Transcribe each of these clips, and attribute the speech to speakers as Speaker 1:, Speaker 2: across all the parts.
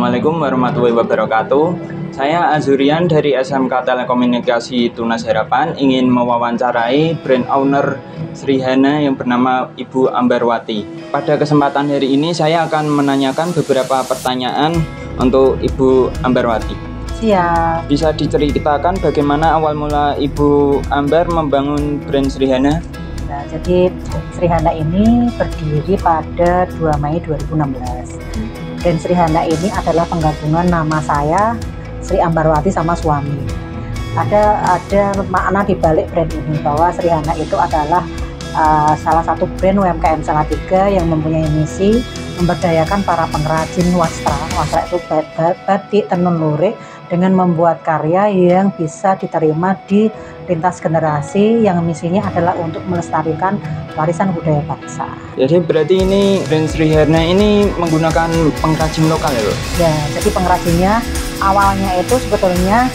Speaker 1: Assalamualaikum warahmatullahi wabarakatuh. Saya Azurian dari SMK Telekomunikasi Tunas Harapan ingin mewawancarai brand owner Srihana yang bernama Ibu Ambarwati. Pada kesempatan hari ini saya akan menanyakan beberapa pertanyaan untuk Ibu Ambarwati.
Speaker 2: Siap.
Speaker 1: Bisa diceritakan bagaimana awal mula Ibu Ambar membangun brand Srihana?
Speaker 2: Nah, jadi Srihana ini berdiri pada 2 Mei 2016. Brand Srihana ini adalah penggabungan nama saya, Sri Ambarwati, sama suami. Ada makna di balik brand ini bahwa Srihana itu adalah salah satu brand UMKM Salatiga yang mempunyai misi memberdayakan para pengrajin wastra. Wastra itu batik, tenun lurik, dengan membuat karya yang bisa diterima di lintas generasi, yang misinya adalah untuk melestarikan warisan budaya bangsa.
Speaker 1: Jadi berarti ini brand Srihana ini menggunakan pengrajin lokal ya, Lho?
Speaker 2: Ya, jadi pengrajinnya awalnya itu sebetulnya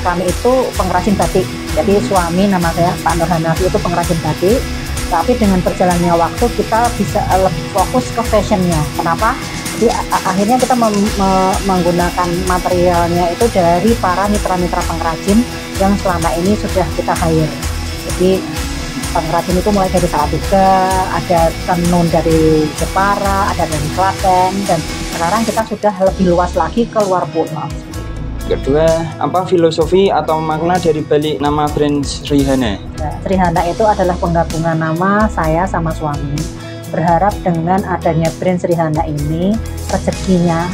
Speaker 2: kami itu pengrajin batik. Jadi suami, nama saya Pak Nur Hanafi, itu pengrajin batik. Tapi dengan berjalannya waktu kita bisa lebih fokus ke fashionnya. Kenapa? Jadi akhirnya kita menggunakan materialnya itu dari para mitra-mitra pengrajin yang selama ini sudah kita hire. Jadi pengrajin itu mulai dari Salatiga, ada tenun dari Jepara, ada dari Klaten, dan sekarang kita sudah lebih luas lagi ke luar pulau.
Speaker 1: Kedua, apa filosofi atau makna dari balik nama brand Srihana?
Speaker 2: Nah, Srihana itu adalah penggabungan nama saya sama suami. Berharap dengan adanya brand Srihana ini, rezekinya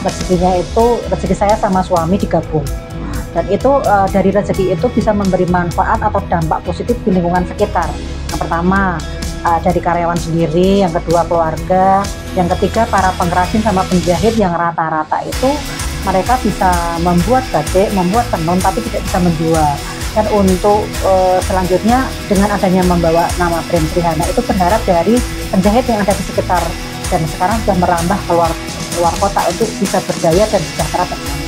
Speaker 2: itu rezeki saya sama suami digabung. Dan itu dari rezeki itu bisa memberi manfaat atau dampak positif di lingkungan sekitar. Yang pertama dari karyawan sendiri, yang kedua keluarga, yang ketiga para pengrajin sama penjahit yang rata-rata itu mereka bisa membuat batik, membuat tenun, tapi tidak bisa menjual. Dan untuk selanjutnya dengan adanya membawa nama brand Srihana itu berharap dari penjahit yang ada di sekitar dan sekarang sudah merambah keluar kota untuk bisa berdaya dan sejahtera bersama.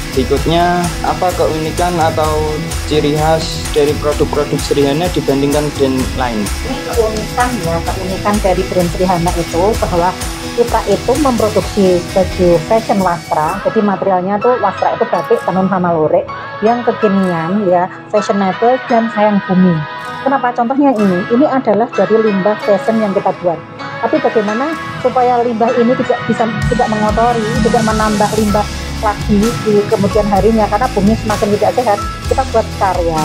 Speaker 1: Berikutnya, apa keunikan atau ciri khas dari produk-produk Srihana dibandingkan brand lain?
Speaker 2: Keunikan dari brand Srihana itu bahwa kita itu memproduksi baju fashion wastra. Jadi materialnya tuh wastra itu batik, tenun sama lurik yang kekinian, ya, fashionable dan sayang bumi. Kenapa? Contohnya ini adalah dari limbah fashion yang kita buat. Tapi bagaimana supaya limbah ini tidak mengotori, tidak menambah limbah lagi di kemudian harinya, karena bumi semakin tidak sehat. Kita buat karya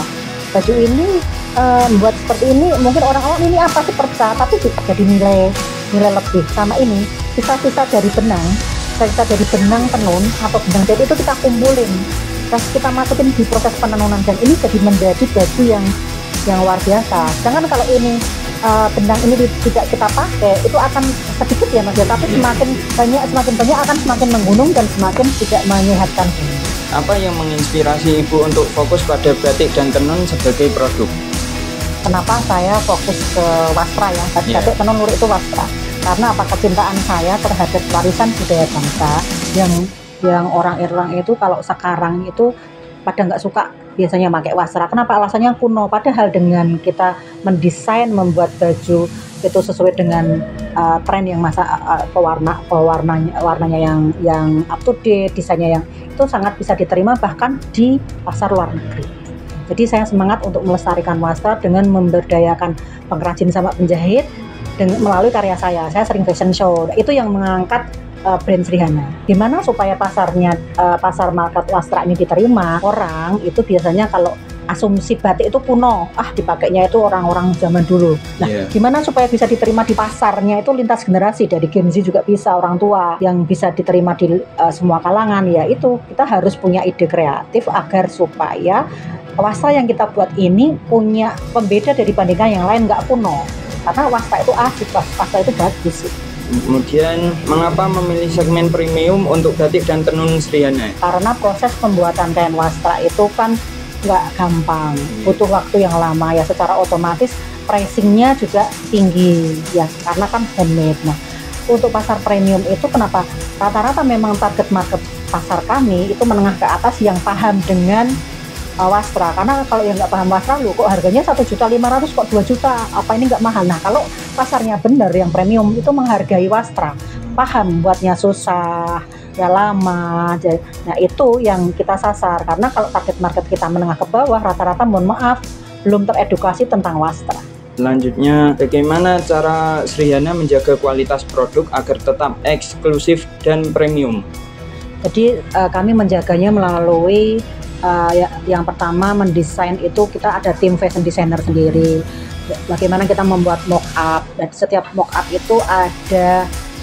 Speaker 2: baju ini, buat seperti ini, mungkin orang-orang ini apa sih perca, tapi jadi nilai lebih. Sama ini sisa-sisa dari benang tenun atau benang jahit itu kita kumpulin, terus kita masukin di proses penenunan, dan ini jadi menjadi baju yang luar biasa. Jangan kalau ini benang ini tidak kita pakai, itu akan sedikit ya Mas, tapi semakin banyak akan semakin menggunung dan semakin tidak menyehatkan.
Speaker 1: Apa yang menginspirasi Ibu untuk fokus pada batik dan tenun sebagai produk?
Speaker 2: Kenapa saya fokus ke wastra ya, batik tenun lurik itu wastra? Karena apa, kecintaan saya terhadap warisan budaya bangsa yang orang Irlang itu kalau sekarang itu pada nggak suka biasanya pakai wastra. Kenapa? Alasannya kuno. Padahal dengan kita mendesain, membuat baju itu sesuai dengan tren yang warnanya yang up to date, desainnya yang itu sangat bisa diterima bahkan di pasar luar negeri. Jadi saya semangat untuk melestarikan wastra dengan memberdayakan pengrajin sama penjahit melalui karya saya. Saya sering fashion show. Itu yang mengangkat brand Srihana. Gimana supaya pasar market wastra ini diterima orang itu biasanya kalau asumsi batik itu kuno, dipakainya itu orang-orang zaman dulu. Nah, gimana supaya bisa diterima di pasarnya itu lintas generasi, dari Gen Z juga bisa, orang tua yang bisa diterima di semua kalangan. Ya itu kita harus punya ide kreatif agar supaya wastra yang kita buat ini punya pembeda dari bandingkan yang lain, nggak kuno. Karena wastra itu asik, wastra itu bagus.
Speaker 1: Kemudian, mengapa memilih segmen premium untuk batik dan tenun Srihana?
Speaker 2: Karena proses pembuatan kain wastra itu kan nggak gampang, butuh waktu yang lama ya, secara otomatis pricingnya juga tinggi ya, karena kan handmade. Nah, untuk pasar premium itu kenapa? Rata-rata memang target market pasar kami itu menengah ke atas yang paham dengan wastra. Karena kalau yang nggak paham wastra, kok harganya 1.500.000 kok 2 juta, apa ini nggak mahal? Nah, kalau pasarnya benar yang premium itu menghargai wastra, paham buatnya susah, ya lama. Nah itu yang kita sasar, karena kalau target market kita menengah ke bawah, rata-rata mohon maaf belum teredukasi tentang wastra.
Speaker 1: Selanjutnya, bagaimana cara Srihana menjaga kualitas produk agar tetap eksklusif dan premium?
Speaker 2: Jadi kami menjaganya melalui yang pertama mendesain itu kita ada tim fashion designer sendiri. Bagaimana kita membuat mock up, dan setiap mock up itu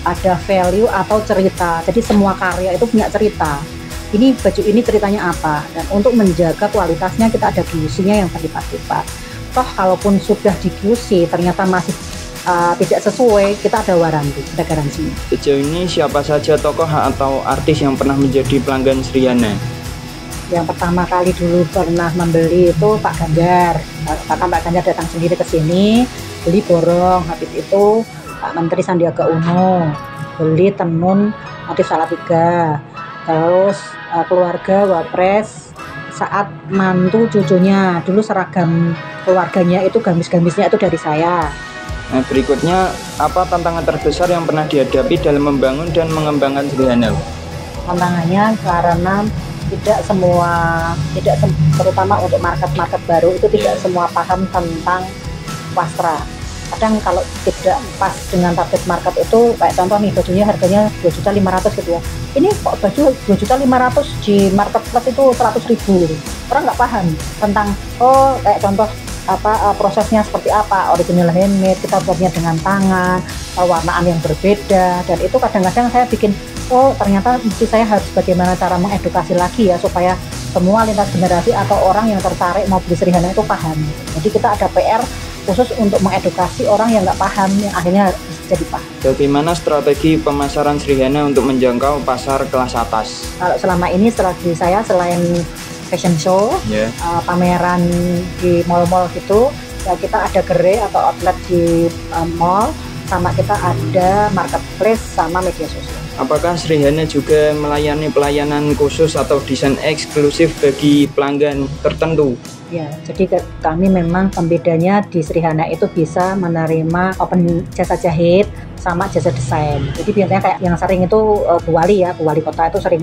Speaker 2: ada value atau cerita. Jadi semua karya itu punya cerita. Ini baju ini ceritanya apa, dan untuk menjaga kualitasnya kita ada QC-nya yang berlipat-lipat. Toh kalaupun sudah di QC ternyata masih tidak sesuai, kita ada waranti, ada garansinya. Sejauh
Speaker 1: ini siapa saja tokoh atau artis yang pernah menjadi pelanggan Srihana?
Speaker 2: Yang pertama kali dulu pernah membeli itu Pak Ganjar. Bahkan Pak Ganjar datang sendiri ke sini, beli borong. Habis itu Pak Menteri Sandiaga Uno beli tenun motif Salatiga. Terus keluarga Wapres saat mantu cucunya, dulu seragam keluarganya itu gamis-gamisnya itu dari saya.
Speaker 1: Nah, berikutnya apa tantangan terbesar yang pernah dihadapi dalam membangun dan mengembangkan Srihana?
Speaker 2: Tantangannya karena terutama untuk market baru itu tidak semua paham tentang wastra. Kadang kalau tidak pas dengan target market itu, kayak contoh nih bajunya harganya 2.500.000 gitu ya. Ini kok baju 2.500.000 di marketplace itu 100.000. Orang nggak paham tentang kayak contoh prosesnya seperti apa, original handmade, kita buatnya dengan tangan, warnaan yang berbeda, dan itu kadang-kadang saya bikin ternyata mesti saya harus bagaimana cara mengedukasi lagi ya supaya semua lintas generasi atau orang yang tertarik mau beli Srihana itu paham. Jadi kita ada PR khusus untuk mengedukasi orang yang nggak paham, yang akhirnya jadi paham.
Speaker 1: Bagaimana strategi pemasaran Srihana untuk menjangkau pasar kelas atas?
Speaker 2: Kalau selama ini strategi saya selain fashion show, pameran di mall-mall gitu, ya kita ada gerai atau outlet di mall, sama kita ada marketplace sama media sosial.
Speaker 1: Apakah Srihana juga melayani pelayanan khusus atau desain eksklusif bagi pelanggan tertentu?
Speaker 2: Ya, jadi kami memang pembedanya di Srihana itu bisa menerima open jasa jahit sama jasa desain. Jadi biasanya kayak yang sering itu Bu Wali Kota itu sering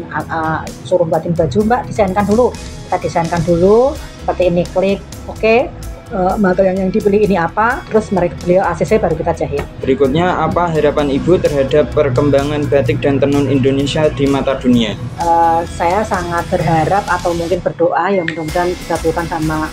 Speaker 2: suruh buatin baju, Mbak desainkan dulu. Kita desainkan dulu, seperti ini, klik, oke. Material yang dibeli ini apa, terus beliau ACC baru kita jahit.
Speaker 1: Berikutnya, apa harapan Ibu terhadap perkembangan batik dan tenun Indonesia di mata dunia?
Speaker 2: Saya sangat berharap atau mungkin berdoa ya mudah-mudahan dikabulkan sama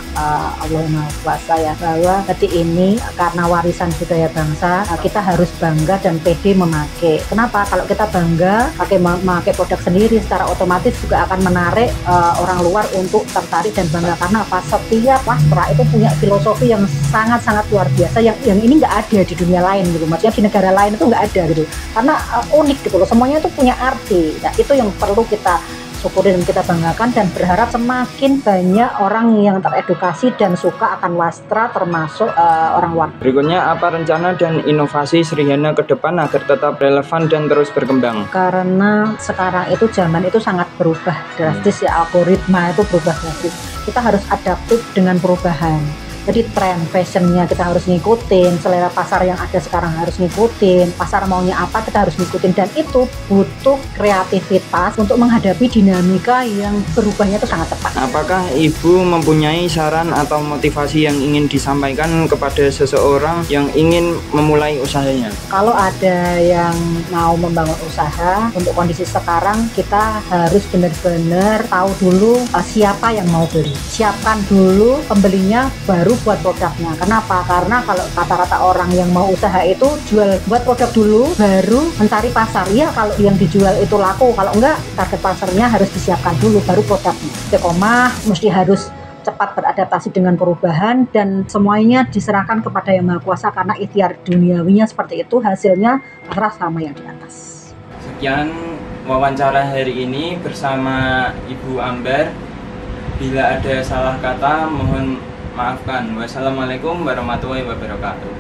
Speaker 2: Allah Yang Maha Kuasa ya, bahwa batik ini karena warisan budaya bangsa, kita harus bangga dan pede memakai. Kenapa? Kalau kita bangga memakai produk sendiri, secara otomatis juga akan menarik orang luar untuk tertarik dan bangga. Karena apa? Setiap wastra itu punya filosofi yang sangat-sangat luar biasa, yang ini nggak ada di dunia lain gitu, maksudnya di negara lain itu nggak ada gitu, karena unik gitu loh, semuanya itu punya arti. Nah itu yang perlu kita syukuri dan kita banggakan, dan berharap semakin banyak orang yang teredukasi dan suka akan wastra, termasuk orang luar.
Speaker 1: Berikutnya, apa rencana dan inovasi Srihana ke depan agar tetap relevan dan terus berkembang?
Speaker 2: Karena sekarang itu zaman itu sangat berubah drastis ya, algoritma itu berubah drastis, kita harus adaptif dengan perubahan. Jadi tren fashionnya kita harus ngikutin, selera pasar yang ada sekarang harus ngikutin, pasar maunya apa kita harus ngikutin, dan itu butuh kreativitas untuk menghadapi dinamika yang berubahnya itu sangat cepat.
Speaker 1: Apakah Ibu mempunyai saran atau motivasi yang ingin disampaikan kepada seseorang yang ingin memulai usahanya?
Speaker 2: Kalau ada yang mau membangun usaha, untuk kondisi sekarang kita harus benar-benar tahu dulu siapa yang mau beli, siapkan dulu pembelinya baru buat produknya. Kenapa? Karena kalau rata-rata orang yang mau usaha itu buat produk dulu baru mencari pasar. Ya kalau yang dijual itu laku, kalau enggak target pasarnya harus disiapkan dulu baru produknya. Istiqomah, mesti harus cepat beradaptasi dengan perubahan, dan semuanya diserahkan kepada Yang Maha Kuasa, karena ikhtiar duniawinya seperti itu, hasilnya pasrah sama yang di atas.
Speaker 1: Sekian wawancara hari ini bersama Ibu Ambar. Bila ada salah kata mohon maafkan. Wassalamualaikum warahmatullahi wabarakatuh.